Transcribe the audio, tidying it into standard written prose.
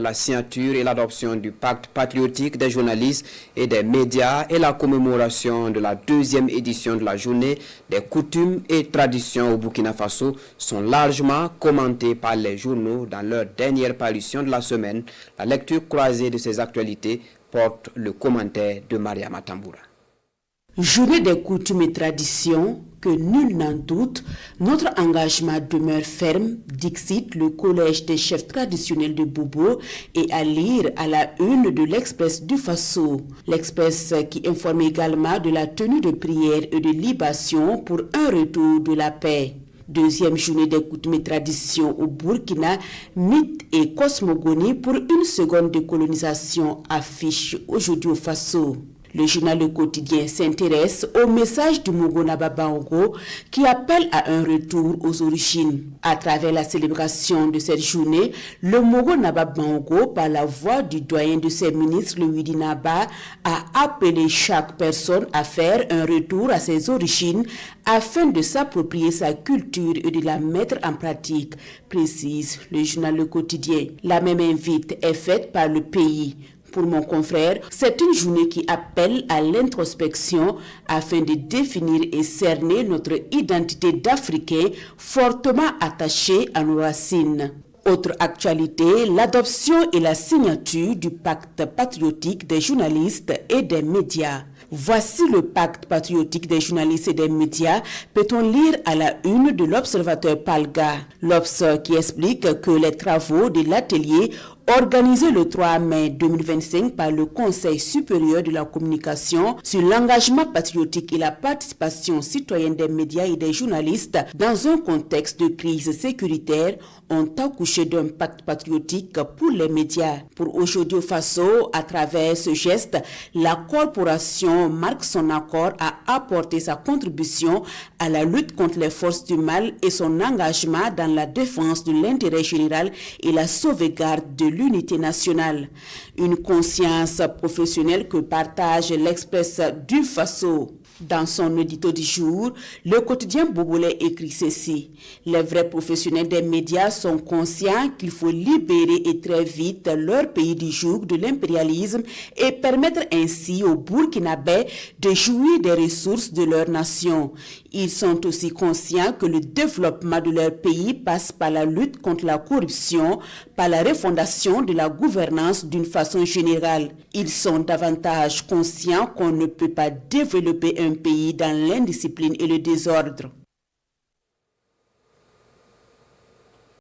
La signature et l'adoption du pacte patriotique des journalistes et des médias et la commémoration de la 2e édition de la journée des coutumes et traditions au Burkina Faso sont largement commentées par les journaux dans leur dernière parution de la semaine. La lecture croisée de ces actualités porte le commentaire de Maria Matamboura. Journée des coutumes et traditions, que nul n'en doute, notre engagement demeure ferme, dixit le collège des chefs traditionnels de Bobo, et à lire à la une de l'Express du Faso. L'Express qui informe également de la tenue de prières et de libations pour un retour de la paix. 2e journée des coutumes et traditions au Burkina, mythe et cosmogonie pour une seconde décolonisation affiche aujourd'hui au Faso. Le journal Le Quotidien s'intéresse au message du Mogo Naba Bango qui appelle à un retour aux origines. À travers la célébration de cette journée, le Mogo Naba Bango, par la voix du doyen de ses ministres, le Widi Naba, a appelé chaque personne à faire un retour à ses origines afin de s'approprier sa culture et de la mettre en pratique, précise le journal Le Quotidien. La même invite est faite par le pays. Pour mon confrère, c'est une journée qui appelle à l'introspection afin de définir et cerner notre identité d'Africain fortement attachée à nos racines. Autre actualité, l'adoption et la signature du pacte patriotique des journalistes et des médias. Voici le pacte patriotique des journalistes et des médias, peut-on lire à la une de l'Observateur Palga. L'Obs qui explique que les travaux de l'atelier organisé le 3 mai 2025 par le Conseil supérieur de la communication sur l'engagement patriotique et la participation citoyenne des médias et des journalistes dans un contexte de crise sécuritaire ont accouché d'un pacte patriotique pour les médias. Pour aujourd'hui au Faso, à travers ce geste, la corporation marque son accord à apporter sa contribution à la lutte contre les forces du mal et son engagement dans la défense de l'intérêt général et la sauvegarde de l'unité nationale. Une conscience professionnelle que partage l'Express du Faso. Dans son édito du jour, le quotidien Bobolais écrit ceci. Les vrais professionnels des médias sont conscients qu'il faut libérer et très vite leur pays du joug de l'impérialisme et permettre ainsi aux Burkinabés de jouir des ressources de leur nation. Ils sont aussi conscients que le développement de leur pays passe par la lutte contre la corruption, par la refondation de la gouvernance d'une façon générale. Ils sont davantage conscients qu'on ne peut pas développer un pays dans l'indiscipline et le désordre.